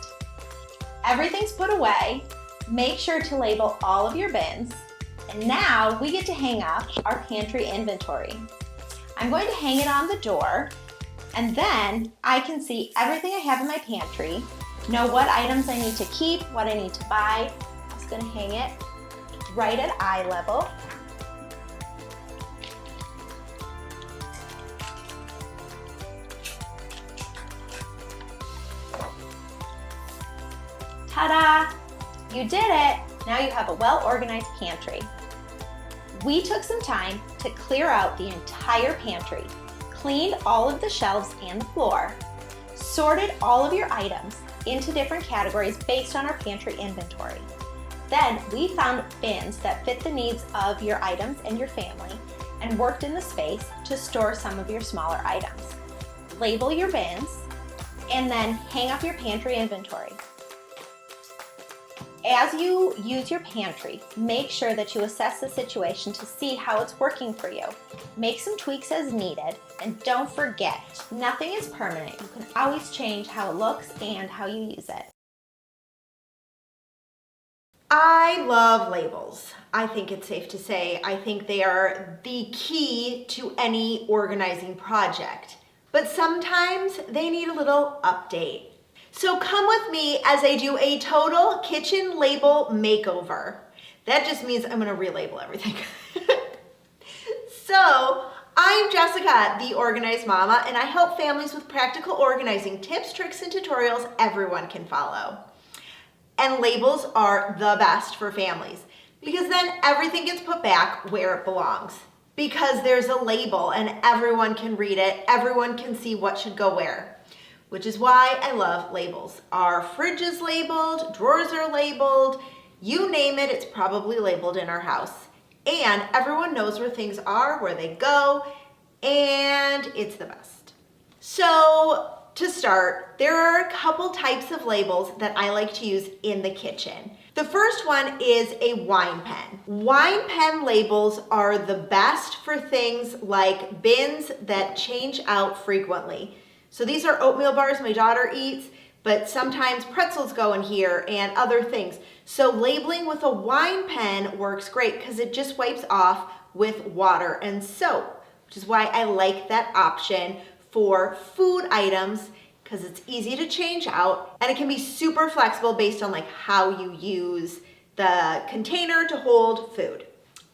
S3: Everything's put away. Make sure to label all of your bins. And now we get to hang up our pantry inventory. I'm going to hang it on the door, and then I can see everything I have in my pantry, know what items I need to keep, what I need to buy. I'm just going to hang it right at eye level. Ta-da! You did it! Now you have a well-organized pantry. We took some time to clear out the entire pantry, cleaned all of the shelves and the floor, sorted all of your items into different categories based on our pantry inventory. Then we found bins that fit the needs of your items and your family and worked in the space to store some of your smaller items. Label your bins and then hang up your pantry inventory. As you use your pantry, make sure that you assess the situation to see how it's working for you. Make some tweaks as needed, and don't forget, nothing is permanent. You can always change how it looks and how you use it.
S2: I love labels. I think it's safe to say I think they are the key to any organizing project. But sometimes they need a little update. So come with me as I do a total kitchen label makeover. That just means I'm going to relabel everything. So, I'm Jessica, the Organized Mama, and I help families with practical organizing tips, tricks, and tutorials everyone can follow. And labels are the best for families because then everything gets put back where it belongs. Because there's a label and everyone can read it, everyone can see what should go where. Which is why I love labels. Our fridge is labeled, drawers are labeled, you name it, it's probably labeled in our house. And everyone knows where things are, where they go, and it's the best. So to start, there are a couple types of labels that I like to use in the kitchen. The first one is a wine pen. Wine pen labels are the best for things like bins that change out frequently. So these are oatmeal bars my daughter eats, but sometimes pretzels go in here and other things. So labeling with a wine pen works great because it just wipes off with water and soap, which is why I like that option for food items because it's easy to change out and it can be super flexible based on like how you use the container to hold food.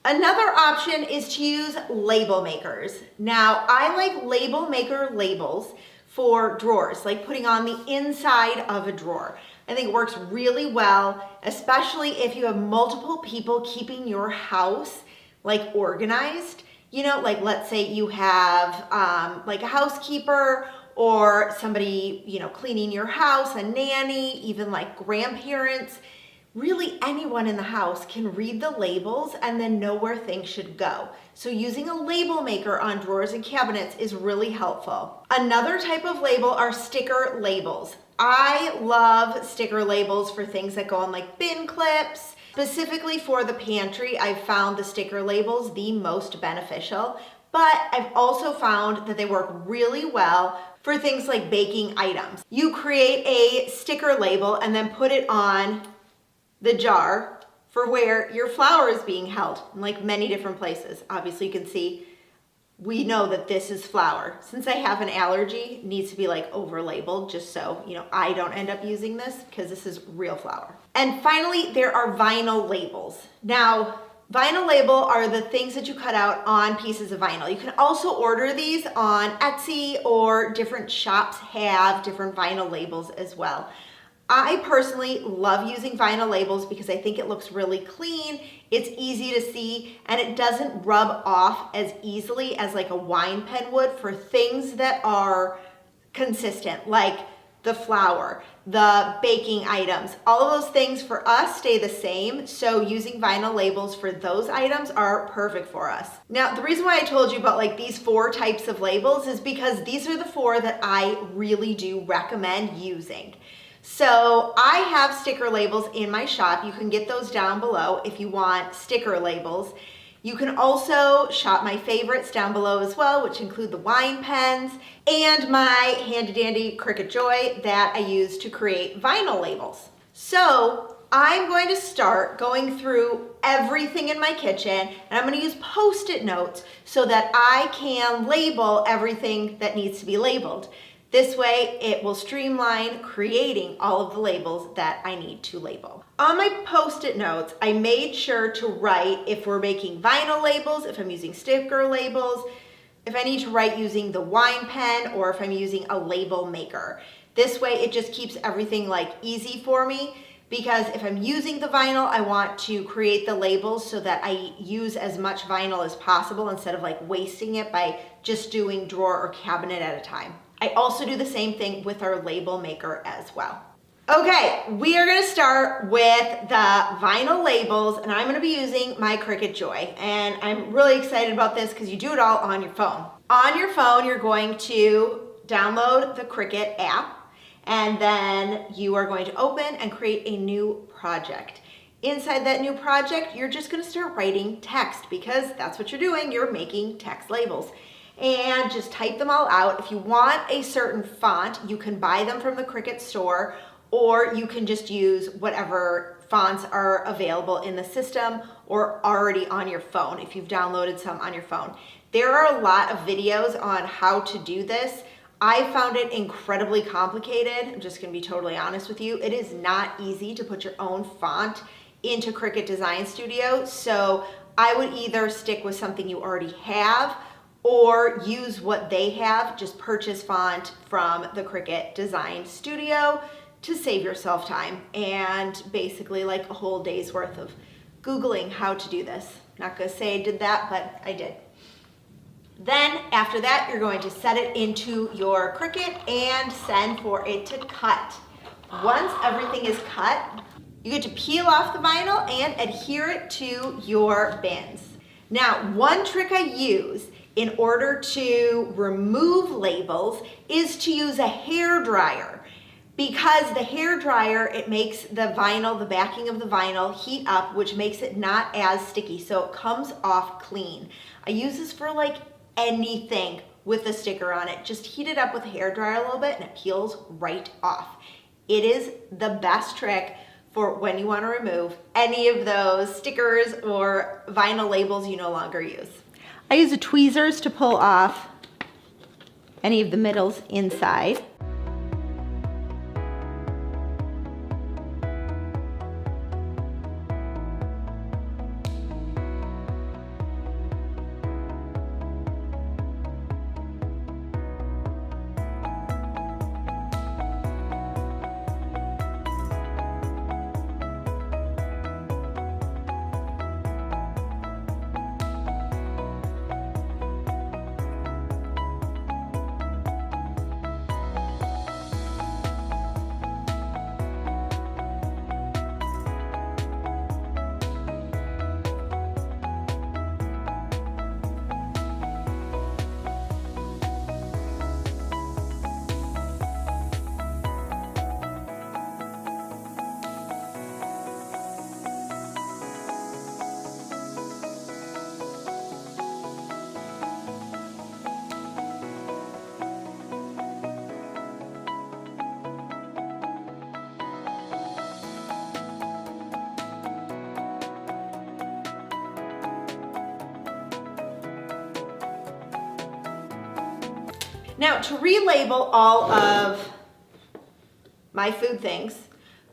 S2: Another option is to use label makers. Now, I like label maker labels for drawers, like putting on the inside of a drawer. I think it works really well, especially if you have multiple people keeping your house like organized. You know, like let's say you have like a housekeeper or somebody, you know, cleaning your house, a nanny, even like grandparents. Really anyone in the house can read the labels and then know where things should go. So using a label maker on drawers and cabinets is really helpful. Another type of label are sticker labels. I love sticker labels for things that go on like bin clips. Specifically for the pantry, I've found the sticker labels the most beneficial, but I've also found that they work really well for things like baking items. You create a sticker label and then put it on the jar for where your flour is being held in like many different places. Obviously you can see, we know that this is flour. Since I have an allergy, it needs to be like over labeled just so, you know, I don't end up using this because this is real flour. And finally, there are vinyl labels. Now, vinyl label are the things that you cut out on pieces of vinyl. You can also order these on Etsy or different shops have different vinyl labels as well. I personally love using vinyl labels because I think it looks really clean, it's easy to see, and it doesn't rub off as easily as like a wine pen would for things that are consistent, like the flour, the baking items. All of those things for us stay the same, so using vinyl labels for those items are perfect for us. Now, the reason why I told you about like these 4 types of labels is because these are the 4 that I really do recommend using. So I have sticker labels in my shop. You can get those down below if you want sticker labels. You can also shop my favorites down below as well, which include the wine pens and my handy dandy Cricut Joy that I use to create vinyl labels. So I'm going to start going through everything in my kitchen and I'm going to use Post-it notes so that I can label everything that needs to be labeled. This way it will streamline creating all of the labels that I need to label. On my Post-it notes, I made sure to write if we're making vinyl labels, if I'm using sticker labels, if I need to write using the wine pen, or if I'm using a label maker. This way it just keeps everything like easy for me because if I'm using the vinyl, I want to create the labels so that I use as much vinyl as possible instead of like wasting it by just doing drawer or cabinet at a time. I also do the same thing with our label maker as well. Okay, we are gonna start with the vinyl labels and I'm gonna be using my Cricut Joy. And I'm really excited about this because you do it all on your phone. On your phone, you're going to download the Cricut app and then you are going to open and create a new project. Inside that new project, you're just gonna start writing text because that's what you're doing, you're making text labels. And just type them all out. If you want a certain font, you can buy them from the Cricut store, or you can just use whatever fonts are available in the system or already on your phone if you've downloaded some on your phone. There are a lot of videos on how to do this. I found it incredibly complicated. I'm just gonna be totally honest with you. It is not easy to put your own font into Cricut Design Studio, so I would either stick with something you already have or use what they have. Just purchase font from the Cricut Design Studio to save yourself time and basically like a whole day's worth of Googling how to do this. Not gonna say I did that, but I did. Then after that, you're going to set it into your Cricut and send for it to cut. Once everything is cut, you get to peel off the vinyl and adhere it to your bins. Now, one trick I use in order to remove labels is to use a hair dryer. Because the hair dryer, it makes the vinyl, the backing of the vinyl heat up, which makes it not as sticky, so it comes off clean. I use this for like anything with a sticker on it. Just heat it up with a hair dryer a little bit and it peels right off. It is the best trick for when you want to remove any of those stickers or vinyl labels you no longer use. I use the tweezers to pull off any of the middles inside. Now, to relabel all of my food things,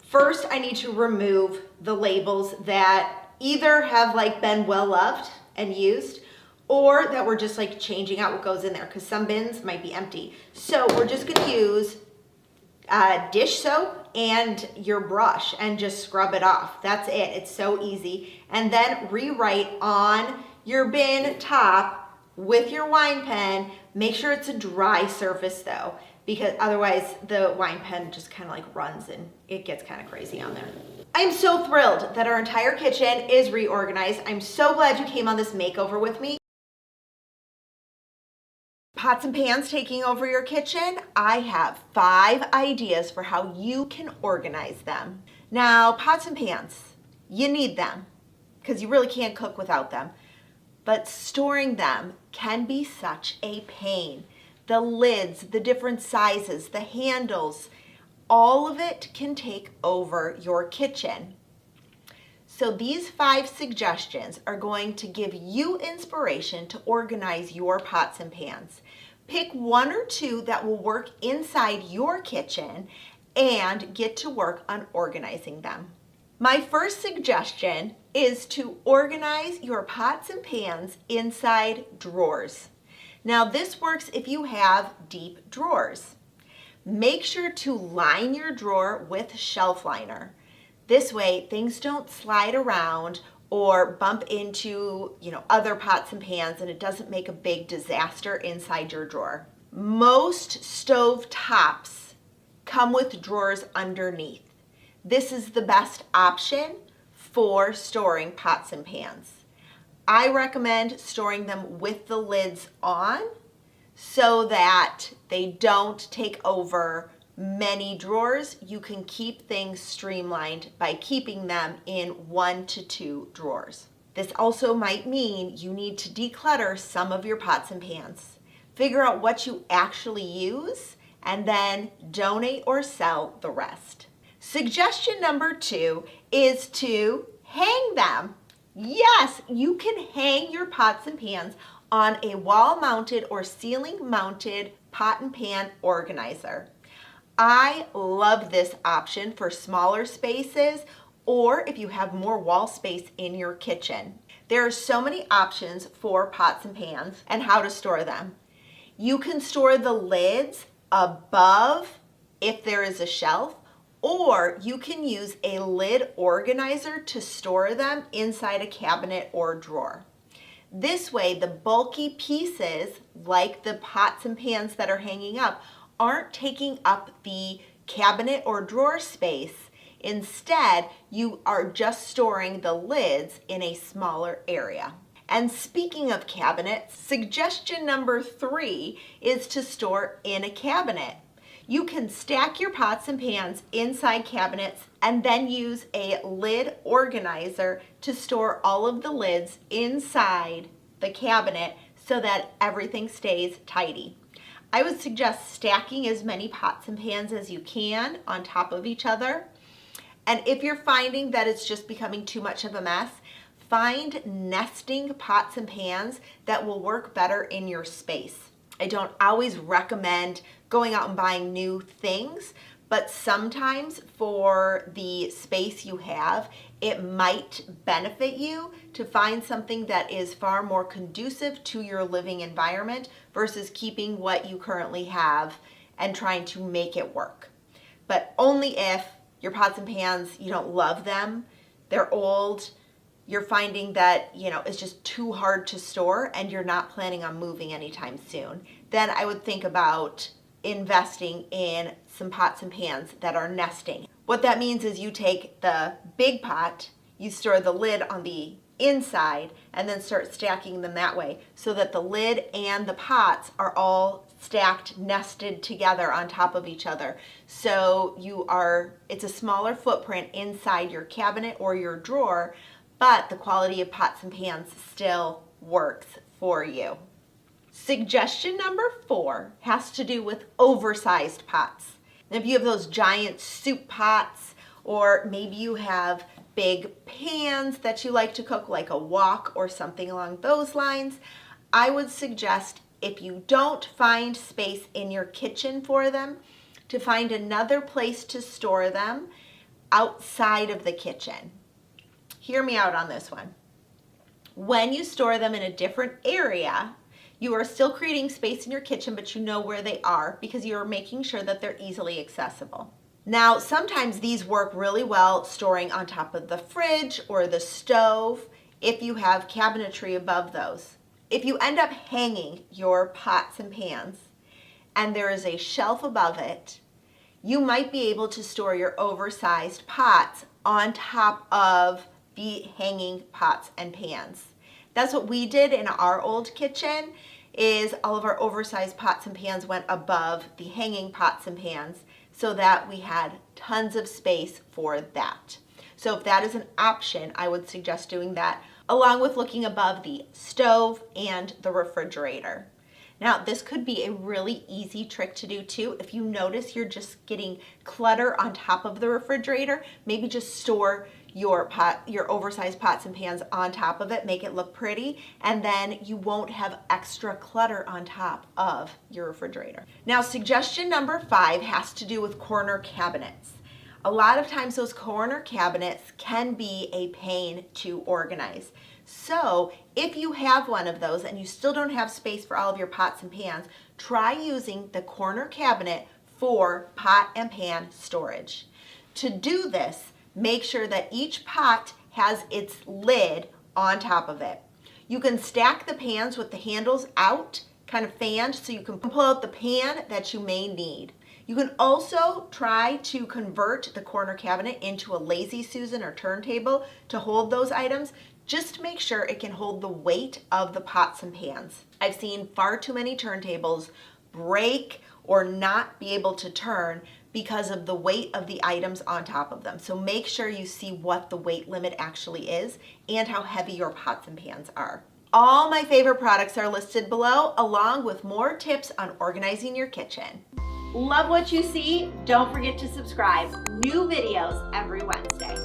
S2: first I need to remove the labels that either have like been well loved and used or that we're just like changing out what goes in there because some bins might be empty. So we're just gonna use dish soap and your brush and just scrub it off. That's it, it's so easy. And then rewrite on your bin top with your wine pen. Make sure it's a dry surface though, because otherwise the wine pen just kind of like runs and it gets kind of crazy on there. I'm so thrilled that our entire kitchen is reorganized. I'm so glad you came on this makeover with me. Pots and pans taking over your kitchen. I have 5 ideas for how you can organize them. Now, pots and pans, you need them because you really can't cook without them. But storing them can be such a pain. The lids, the different sizes, the handles, all of it can take over your kitchen. So these 5 suggestions are going to give you inspiration to organize your pots and pans. Pick 1 or 2 that will work inside your kitchen and get to work on organizing them. My first suggestion is to organize your pots and pans inside drawers. Now this works if you have deep drawers. Make sure to line your drawer with shelf liner. This way things don't slide around or bump into, other pots and pans and it doesn't make a big disaster inside your drawer. Most stove tops come with drawers underneath. This is the best option for storing pots and pans. I recommend storing them with the lids on so that they don't take over many drawers. You can keep things streamlined by keeping them in 1 to 2 drawers. This also might mean you need to declutter some of your pots and pans. Figure out what you actually use and then donate or sell the rest. Suggestion number 2 is to hang them. Yes, you can hang your pots and pans on a wall-mounted or ceiling-mounted pot and pan organizer. I love this option for smaller spaces or if you have more wall space in your kitchen. There are so many options for pots and pans and how to store them. You can store the lids above if there is a shelf, or you can use a lid organizer to store them inside a cabinet or drawer. This way, the bulky pieces, like the pots and pans that are hanging up, aren't taking up the cabinet or drawer space. Instead, you are just storing the lids in a smaller area. And speaking of cabinets, suggestion number 3 is to store in a cabinet. You can stack your pots and pans inside cabinets and then use a lid organizer to store all of the lids inside the cabinet so that everything stays tidy. I would suggest stacking as many pots and pans as you can on top of each other. And if you're finding that it's just becoming too much of a mess, find nesting pots and pans that will work better in your space. I don't always recommend going out and buying new things, but sometimes for the space you have, it might benefit you to find something that is far more conducive to your living environment versus keeping what you currently have and trying to make it work. But only if your pots and pans, you don't love them, they're old, you're finding that, it's just too hard to store and you're not planning on moving anytime soon, then I would think about investing in some pots and pans that are nesting. What that means is you take the big pot, you store the lid on the inside, and then start stacking them that way so that the lid and the pots are all stacked, nested together on top of each other. So it's a smaller footprint inside your cabinet or your drawer, but the quality of pots and pans still works for you. Suggestion number 4 has to do with oversized pots. If you have those giant soup pots, or maybe you have big pans that you like to cook, like a wok or something along those lines, I would suggest, if you don't find space in your kitchen for them, to find another place to store them outside of the kitchen. Hear me out on this one. When you store them in a different area, you are still creating space in your kitchen, but you know where they are because you're making sure that they're easily accessible. Now, sometimes these work really well storing on top of the fridge or the stove if you have cabinetry above those. If you end up hanging your pots and pans and there is a shelf above it, you might be able to store your oversized pots on top of the hanging pots and pans. That's what we did in our old kitchen, is all of our oversized pots and pans went above the hanging pots and pans so that we had tons of space for that. So if that is an option, I would suggest doing that, along with looking above the stove and the refrigerator. Now, this could be a really easy trick to do too. If you notice you're just getting clutter on top of the refrigerator, maybe just store your oversized pots and pans on top of it, make it look pretty, and then you won't have extra clutter on top of your refrigerator. Now, suggestion number 5 has to do with corner cabinets. A lot of times those corner cabinets can be a pain to organize. So if you have one of those and you still don't have space for all of your pots and pans, try using the corner cabinet for pot and pan storage. To do this, make sure that each pot has its lid on top of it. You can stack the pans with the handles out, kind of fanned, so you can pull out the pan that you may need. You can also try to convert the corner cabinet into a lazy Susan or turntable to hold those items. Just make sure it can hold the weight of the pots and pans. I've seen far too many turntables break or not be able to turn because of the weight of the items on top of them. So make sure you see what the weight limit actually is and how heavy your pots and pans are. All my favorite products are listed below, along with more tips on organizing your kitchen. Love what you see? Don't forget to subscribe. New videos every Wednesday.